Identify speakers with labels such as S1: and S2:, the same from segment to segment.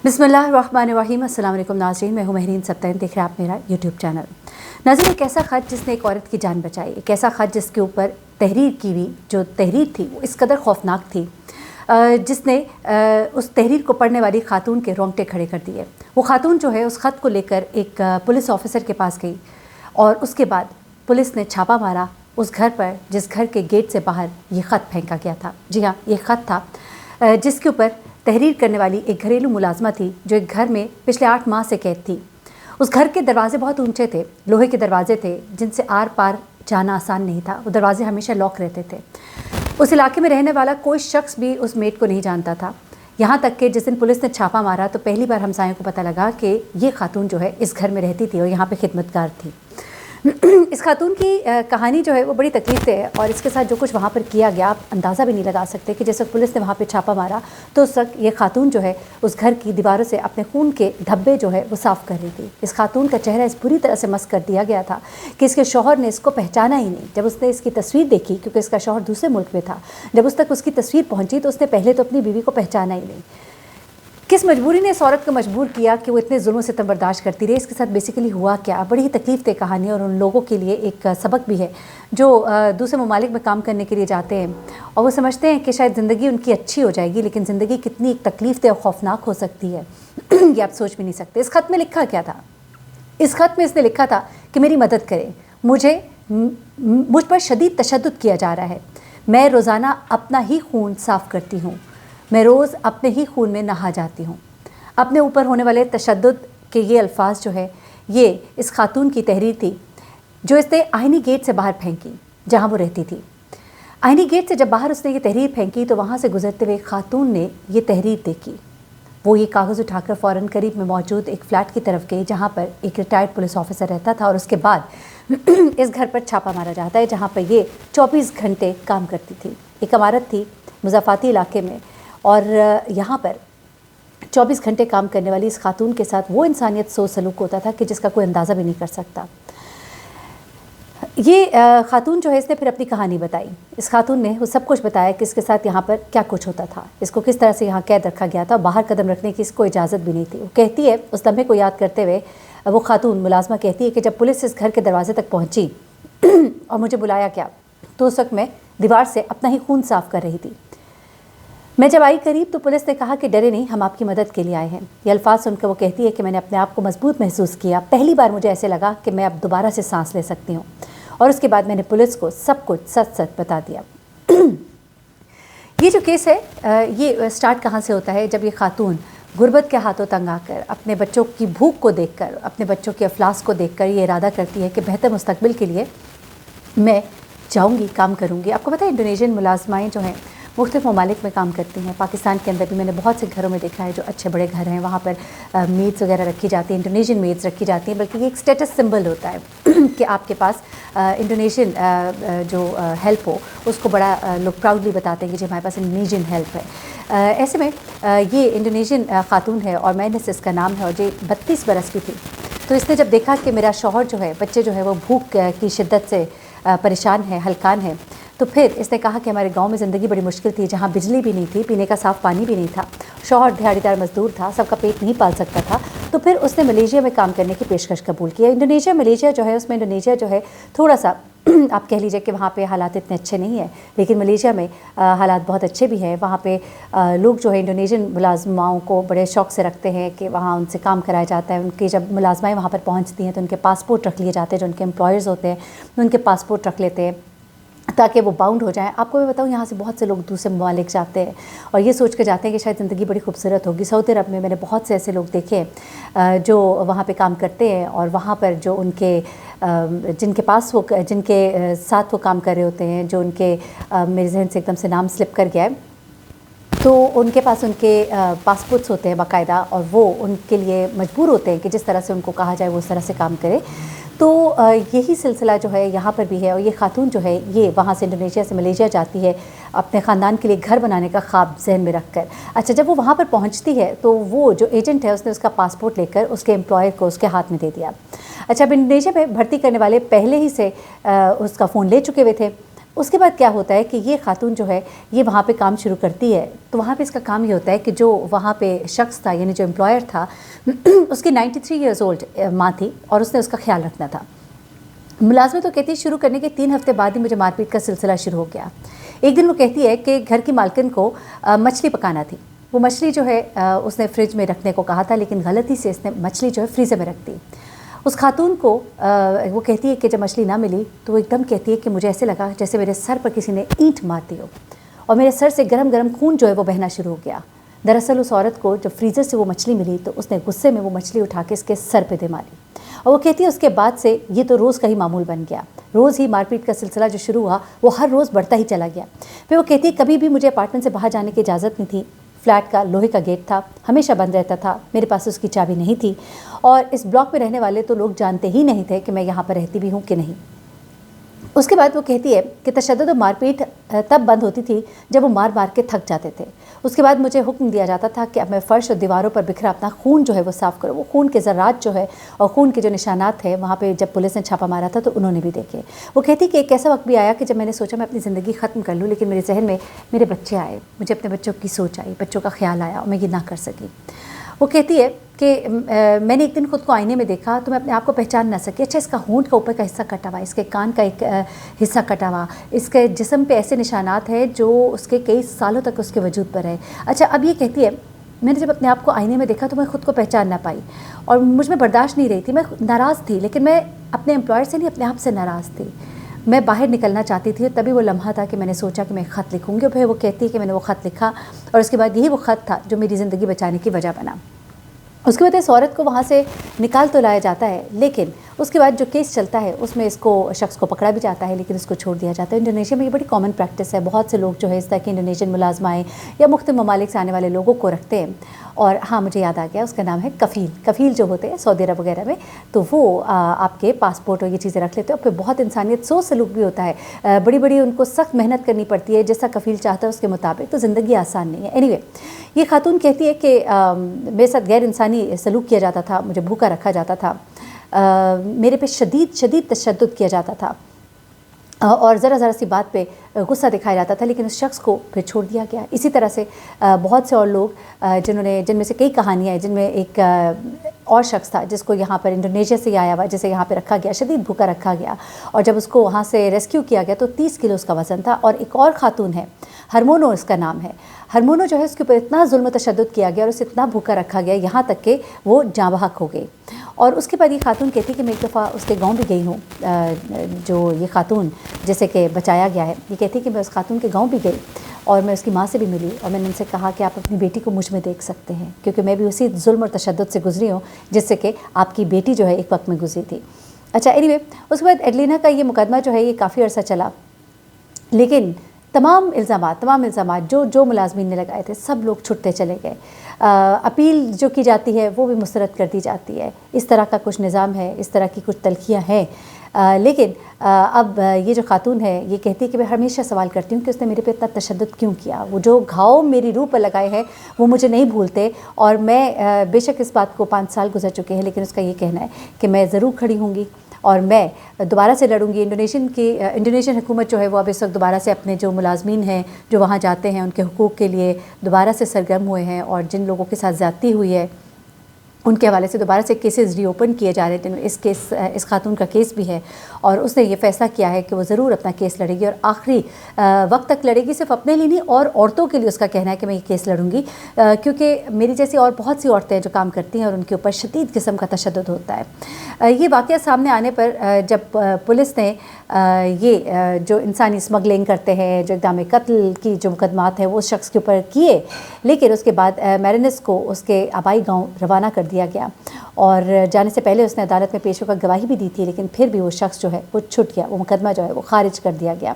S1: बिस्मिल्लाहिर्रहमानिर्रहीम। अस्सलाम वालेकुम नाज़रीन, मैं हूँ महरीन सब्तैन, देख रहे हैं आप मेरा यूट्यूब चैनल। नाज़रीन, एक ऐसा ख़त जिसने एक औरत की जान बचाई, एक ऐसा ख़त जिसके ऊपर तहरीर की हुई जो तहरीर थी वो इस कदर खौफनाक थी जिसने उस तहरीर को पढ़ने वाली खातून के रोंगटे खड़े कर दिए। वो खातून जो है उस ख़त को लेकर एक पुलिस ऑफिसर के पास गई और उसके बाद पुलिस ने छापा मारा उस घर पर जिस घर के गेट से बाहर ये ख़त फेंका गया था। जी हाँ, ये ख़त था जिसके ऊपर तहरीर करने वाली एक घरेलू मुलाजमा थी जो एक घर में पिछले 8 माह से कैद थी। उस घर के दरवाजे बहुत ऊंचे थे, लोहे के दरवाजे थे जिनसे आर पार जाना आसान नहीं था। वो दरवाजे हमेशा लॉक रहते थे। उस इलाके में रहने वाला कोई शख्स भी उस मेड को नहीं जानता था। यहाँ तक कि जिस दिन पुलिस ने छापा मारा तो पहली बार हमसायों को पता लगा कि ये खातून जो है इस घर में रहती थी और यहाँ पे खिदमतगार थी। इस खातून की कहानी जो है वो बड़ी तकलीफ है और इसके साथ जो कुछ वहाँ पर किया गया आप अंदाज़ा भी नहीं लगा सकते कि जैसे पुलिस ने वहाँ पे छापा मारा तो उस वक्त ये खातून जो है उस घर की दीवारों से अपने खून के धब्बे जो है वो साफ़ कर रही थी। इस खातून का चेहरा इस बुरी तरह से मस कर दिया गया था कि इसके शौहर ने इसको पहचाना ही नहीं। जब उसने इसकी तस्वीर देखी, क्योंकि इसका शौहर दूसरे मुल्क में था, जब उस तक उसकी तस्वीर पहुँची तो उसने पहले तो अपनी बीवी को पहचाना ही नहीं। किस मजबूरी ने इस औरत को मजबूर किया कि वो इतने जुल्म से तब बर्दाश्त करती रही। इसके साथ बेसिकली हुआ क्या, बड़ी ही तकलीफ दे कहानी और उन लोगों के लिए एक सबक भी है जो दूसरे ममालिक में काम करने के लिए जाते हैं और वो समझते हैं कि शायद ज़िंदगी उनकी अच्छी हो जाएगी, लेकिन ज़िंदगी कितनी एक तकलीफ दे और खौफनाक हो सकती है ये आप सोच भी नहीं सकते। इस ख़त में लिखा क्या था? इस ख़त में इसने लिखा था कि मेरी मदद करें, मुझ पर शदीद तशद्दुद किया जा रहा है। मैं रोज़ाना अपना ही खून साफ़ करती हूँ, मैं रोज़ अपने ही खून में नहा जाती हूँ। अपने ऊपर होने वाले तशद्दुद के ये अल्फाज जो है ये इस खातून की तहरीर थी जो इसने आइनी गेट से बाहर फेंकी जहाँ वो रहती थी। आइनी गेट से जब बाहर उसने ये तहरीर फेंकी तो वहाँ से गुजरते हुए खातून ने ये तहरीर देखी। वो ये कागज़ उठाकर फ़ौरन करीब में मौजूद एक फ़्लैट की तरफ गई जहाँ पर एक रिटायर्ड पुलिस ऑफिसर रहता था और उसके बाद इस घर पर छापा मारा जाता है जहाँ पर ये 24 घंटे काम करती थी। एक इमारत थी मुज़फ़्फ़राती इलाके में और यहाँ पर 24 घंटे काम करने वाली इस खातून के साथ वो इंसानियत सोच सलूक होता था कि जिसका कोई अंदाज़ा भी नहीं कर सकता। ये खातून जो है इसने फिर अपनी कहानी बताई। इस खातून ने वो सब कुछ बताया कि इसके साथ यहाँ पर क्या कुछ होता था, इसको किस तरह से यहाँ कैद रखा गया था, बाहर कदम रखने की इसको इजाज़त भी नहीं थी। वो कहती है, उस लम्हे को याद करते हुए वो खातून मुलाजमा कहती है कि जब पुलिस इस घर के दरवाजे तक पहुँची और मुझे बुलाया क्या तो उस वक्त मैं दीवार से अपना ही खून साफ़ कर रही थी। मैं जब आई करीब तो पुलिस ने कहा कि डरे नहीं, हम आपकी मदद के लिए आए हैं। ये अल्फाज सुनकर वो कहती है कि मैंने अपने आप को मजबूत महसूस किया। पहली बार मुझे ऐसे लगा कि मैं अब दोबारा से सांस ले सकती हूँ और उसके बाद मैंने पुलिस को सब कुछ सच सच बता दिया। ये जो केस है ये स्टार्ट कहाँ से होता है? जब ये खातून गुर्बत के हाथों तंग आकर, अपने बच्चों की भूख को देखकर, अपने बच्चों के अफलास को देखकर ये इरादा करती है कि बेहतर मुस्तकबिल के लिए मैं जाऊँगी, काम करूँगी। आपको पता है इंडोनेशियन मुलाजमाएँ जो हैं मुख्तलिफ़ ममालिक में काम करती हैं। पाकिस्तान के अंदर भी मैंने बहुत से घरों में देखा है जो अच्छे बड़े घर हैं, वहाँ पर मेड्स वगैरह रखी जाती हैं, इंडोनेशियन मेड्स रखी जाती हैं। बल्कि ये एक स्टेटस सिंबल होता है कि आपके पास इंडोनेशियन जो हेल्प हो उसको बड़ा लोग प्राउडली बताते हैं कि जी हमारे पास इंडोनेशियन हेल्प है। ऐसे में ये इंडोनेशियन खातून है और मैनस इसका नाम है और ये 32 बरस की थी। तो इसने जब देखा कि मेरा शौहर जो है, बच्चे जो है वो भूख की शिद्दत से परेशान है, हलकान है, तो फिर इसने कहा कि हमारे गांव में ज़िंदगी बड़ी मुश्किल थी, जहां बिजली भी नहीं थी, पीने का साफ़ पानी भी नहीं था, शौहर दिहाड़ीदार मज़दूर था, सबका पेट नहीं पाल सकता था। तो फिर उसने मलेशिया में काम करने की पेशकश कबूल किया। इंडोनेशिया मलेशिया जो है उसमें इंडोनेशिया जो है थोड़ा सा आप कह लीजिए कि वहाँ पे हालात इतने अच्छे नहीं हैं, लेकिन मलेशिया में हालात बहुत अच्छे भी हैं। वहाँ पे लोग जो है इंडोनेशियन मुलाजमाओं को बड़े शौक़ से रखते हैं कि वहाँ उनसे काम कराया जाता है। उनकी जब मुलाजमाएँ वहाँ पर पहुँचती हैं तो उनके पासपोर्ट रख लिए जाते हैं, जो उनके एम्प्लॉयर्स होते हैं उनके पासपोर्ट रख लेते हैं ताकि वो बाउंड हो जाएं। आपको मैं बताऊं यहाँ से बहुत से लोग दूसरे ममालिक जाते हैं और ये सोच कर जाते हैं कि शायद ज़िंदगी बड़ी खूबसूरत होगी। सऊदी अरब में मैंने बहुत से ऐसे लोग देखे हैं जो वहाँ पे काम करते हैं और वहाँ पर जो उनके जिनके साथ वो काम कर रहे होते हैं, जो उनके मेरे जहन से एकदम से नाम स्लिप कर गया है, तो उनके पास उनके पासपोर्ट्स होते हैं बाकायदा और वो उनके लिए मजबूर होते हैं कि जिस तरह से उनको कहा जाए वो उस तरह से काम करे। तो यही सिलसिला जो है यहाँ पर भी है और ये खातून जो है ये वहाँ से इंडोनेशिया से मलेशिया जाती है अपने ख़ानदान के लिए घर बनाने का ख्वाब जहन में रख कर। अच्छा, जब वो वहाँ पर पहुँचती है तो वो जो एजेंट है उसने उसका पासपोर्ट लेकर उसके एम्प्लॉयर को उसके हाथ में दे दिया। अच्छा, अब इंडोनेशिया में भर्ती करने वाले पहले ही से उसका फ़ोन ले चुके हुए थे उसके बाद क्या होता है कि ये खातून जो है ये वहाँ पे काम शुरू करती है। तो वहाँ पे इसका काम ये होता है कि जो वहाँ पे शख्स था यानी जो एम्प्लॉयर था उसकी 93 ईयर्स ओल्ड माँ थी और उसने उसका ख्याल रखना था। मुलाजमत तो कहती है शुरू करने के 3 हफ्ते बाद ही मुझे मारपीट का सिलसिला शुरू हो गया। एक दिन वो कहती है कि घर की मालकिन को मछली पकाना थी। वो मछली जो है उसने फ्रिज में रखने को कहा था, लेकिन गलती से इसने मछली जो है फ्रीज़र में रख दी। उस खातून को वो कहती है कि जब मछली ना मिली तो वो एकदम कहती है कि मुझे ऐसे लगा जैसे मेरे सर पर किसी ने ईंट मार दी हो और मेरे सर से गरम गरम खून जो है वो बहना शुरू हो गया। दरअसल उस औरत को जब फ्रीज़र से वो मछली मिली तो उसने गुस्से में वो मछली उठा के इसके सर पे दे मारी। और वो कहती है उसके बाद से ये तो रोज़ का ही मामूल बन गया। रोज़ ही मारपीट का सिलसिला जो शुरू हुआ वो हर रोज़ बढ़ता ही चला गया। फिर वो कहती है कभी भी मुझे अपार्टमेंट से बाहर जाने की इजाज़त नहीं थी। फ्लैट का लोहे का गेट था, हमेशा बंद रहता था, मेरे पास उसकी चाबी नहीं थी और इस ब्लॉक में रहने वाले तो लोग जानते ही नहीं थे कि मैं यहाँ पर रहती भी हूँ कि नहीं। उसके बाद वो कहती है कि तशद्दुद और मारपीट तब बंद होती थी जब वो मार मार के थक जाते थे। उसके बाद मुझे हुक्म दिया जाता था कि अब मैं फ़र्श और दीवारों पर बिखरा अपना खून जो है वो साफ़ करो। वो खून के ज़र्रात जो है और खून के जो निशानात थे वहाँ पे जब पुलिस ने छापा मारा था तो उन्होंने भी देखे। वो कहती कि एक ऐसा वक्त भी आया कि जब मैंने सोचा मैं अपनी ज़िंदगी ख़त्म कर लूँ, लेकिन मेरे जहन में मेरे बच्चे आए, मुझे अपने बच्चों की सोच आई, बच्चों का ख्याल आया और मैं ये ना कर सकी। वो कहती है कि मैंने एक दिन खुद को आईने में देखा तो मैं अपने आप को पहचान ना सकी। अच्छा, इसका होंठ का ऊपर का हिस्सा कटा हुआ, इसके कान का एक हिस्सा कटा हुआ, इसके जिस्म पे ऐसे निशानात हैं जो उसके कई सालों तक उसके वजूद पर है। अच्छा, अब ये कहती है मैंने जब अपने आप को आईने में देखा तो मैं ख़ुद को पहचान ना पाई और मुझ में बर्दाश्त नहीं रही थी। मैं नाराज़ थी, लेकिन मैं अपने एम्प्लॉयर से नहीं अपने आप से नाराज़ थी। मैं बाहर निकलना चाहती थी। तभी वो लम्हा था कि मैंने सोचा कि मैं ख़त लिखूँगी। और फिर वो कहती है कि मैंने वो ख़त लिखा और उसके बाद यही वो ख़त था जो मेरी ज़िंदगी बचाने की वजह बना। उसके बाद इस औरत को वहाँ से निकाल तो लाया जाता है, लेकिन उसके बाद जो केस चलता है उसमें इसको शख्स को पकड़ा भी जाता है, लेकिन इसको छोड़ दिया जाता है। इंडोनेशिया में ये बड़ी कॉमन प्रैक्टिस है। बहुत से लोग जो है इस तरह के इंडोनेशियन मुलाजमाएँ या मुख्तलिफ ममालिक से आने वाले लोगों को रखते हैं। और हाँ, मुझे याद आ गया, उसका नाम है कफ़ील। कफ़ील जो होते हैं सऊदी अरब वगैरह में, तो वो आपके पासपोर्ट और ये चीज़ें रख लेते हैं और फिर बहुत इंसानियत सोच सलूक भी होता है। बड़ी बड़ी उनको सख्त मेहनत करनी पड़ती है, जैसा कफ़ील चाहता है उसके मुताबिक, तो ज़िंदगी आसान नहीं है। एनीवे, ये खातून कहती है कि मेरे साथ गैर इंसानी सलूक किया जाता था, मुझे भूखा रखा जाता था, मेरे पे शदीद तशद्दुद किया जाता था और ज़रा सी बात पे गुस्सा दिखाया जाता था, लेकिन उस शख्स को फिर छोड़ दिया गया। इसी तरह से बहुत से और लोग जिनमें से कई कहानियाँ हैं, जिनमें एक और शख्स था जिसको यहाँ पर इंडोनेशिया से आया हुआ, जिसे यहाँ पे रखा गया, शदीद भूखा रखा गया और जब उसको वहाँ से रेस्क्यू किया गया तो 30 किलो उसका वज़न था। और एक और ख़ातून है, हरमोनो उसका नाम है। हरमोनो जो है उसके ऊपर इतना जुल्म तशद्दुद किया गया और उसे इतना भूखा रखा गया यहाँ तक कि वो जाँ बहक हो गई। और उसके बाद ये खातून कहती कि मैं एक दफ़ा उसके गांव भी गई हूँ, जो ये खातून जैसे कि बचाया गया है, ये कहती कि मैं उस खातून के गांव भी गई और मैं उसकी माँ से भी मिली और मैंने उनसे कहा कि आप अपनी बेटी को मुझ में देख सकते हैं, क्योंकि मैं भी उसी जुल्म और तशद्दुद से गुजरी हूँ जिससे कि आपकी बेटी जो है एक वक्त में गुजरी थी। अच्छा, एनीवे, उसके बाद एडलिना का ये मुकदमा जो है ये काफ़ी अर्सा चला, लेकिन तमाम इल्ज़ामात जो मुलाजमीन ने लगाए थे सब लोग छुटते चले गए। अपील जो की जाती है वो भी मुस्तरद कर दी जाती है। इस तरह का कुछ निज़ाम है, इस तरह की कुछ तलखियाँ हैं। लेकिन अब ये जो खातून है ये कहती है कि मैं हमेशा सवाल करती हूँ कि उसने मेरे पे इतना तशद्दुद क्यों किया। वो जो घाव मेरी रूह पर लगाए हैं वो मुझे नहीं भूलते और मैं बेशक इस बात को 5 साल गुजर चुके हैं, लेकिन उसका ये कहना है कि मैं ज़रूर खड़ी होंगी और मैं दोबारा से लड़ूंगी। इंडोनेशियन हुकूमत जो है वो अब इस वक्त दोबारा से अपने जो मुलाजमीन हैं जो वहाँ जाते हैं उनके हुकूक़ के लिए दोबारा से सरगर्म हुए हैं और जिन लोगों के साथ ज़्यादती हुई है उनके हवाले से दोबारा से केसेस रीओपन किए जा रहे थे। इस खातून का केस भी है और उसने ये फ़ैसला किया है कि वो ज़रूर अपना केस लड़ेगी और आखिरी वक्त तक लड़ेगी, सिर्फ अपने लिए नहीं और औरतों के लिए उसका कहना है कि मैं ये केस लड़ूंगी, क्योंकि मेरी जैसी और बहुत सी औरतें जो काम करती हैं और उनके ऊपर शदीद किस्म का तशद्दुद होता है। ये वाक़या सामने आने पर जब पुलिस ने ये जो इंसानी स्मगलिंग करते हैं, जो इक़दाम कत्ल की जो मुकदमात हैं वो उस शख्स के ऊपर किए, लेकिन उसके बाद मैरिनस को उसके आबाई गाँव रवाना कर दिया गया और जाने से पहले उसने अदालत में पेश होकर गवाही भी दी थी, लेकिन फिर भी वो शख्स जो है वो छूट गया, वो मुकदमा जो है वो खारिज कर दिया गया।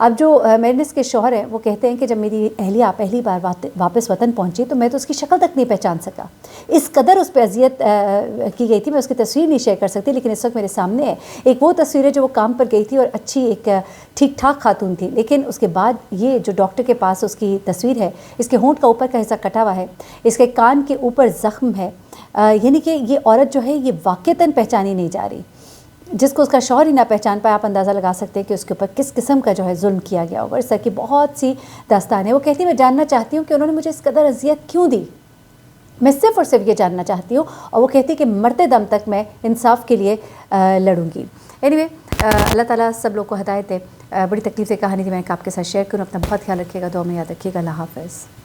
S1: अब जो मैरिनस के शौहर हैं वो कहते हैं कि जब मेरी अहलिया पहली बार वापस वतन पहुंची तो मैं तो उसकी शक्ल तक नहीं पहचान सका, इस कदर उस पर अजियत की गई थी। मैं उसकी तस्वीर नहीं शेयर कर सकती, लेकिन इस वक्त मेरे सामने है एक वो तस्वीर है जो वो काम पर गई थी और अच्छी एक ठीक ठाक खातून थी, लेकिन उसके बाद ये जो डॉक्टर के पास उसकी तस्वीर है, इसके होंठ का ऊपर का हिस्सा कटा हुआ है, इसके कान के ऊपर ज़ख्म है, यानी कि ये औरत जो है ये वाक़तन पहचानी नहीं जा रही। جس کو اس کا شوہر ہی نہ پہچان پائے، آپ اندازہ لگا سکتے ہیں کہ اس کے اوپر کس قسم کا جو ہے ظلم کیا گیا ہوگا۔ اس طرح کی بہت سی داستانیں۔ وہ کہتی ہیں میں جاننا چاہتی ہوں کہ انہوں نے مجھے اس قدر اذیت کیوں دی، میں صرف اور صرف یہ جاننا چاہتی ہوں، اور وہ کہتی کہ مرتے دم تک میں انصاف کے لیے لڑوں گی۔ اینی اللہ تعالیٰ سب لوگ کو ہدایت دے۔ بڑی تکلیف سے کہانی تھی، میں آپ کے ساتھ شیئر کروں۔ اپنا بہت خیال رکھیے گا، دعا میں یاد رکھیے گا۔ اللہ حافظ۔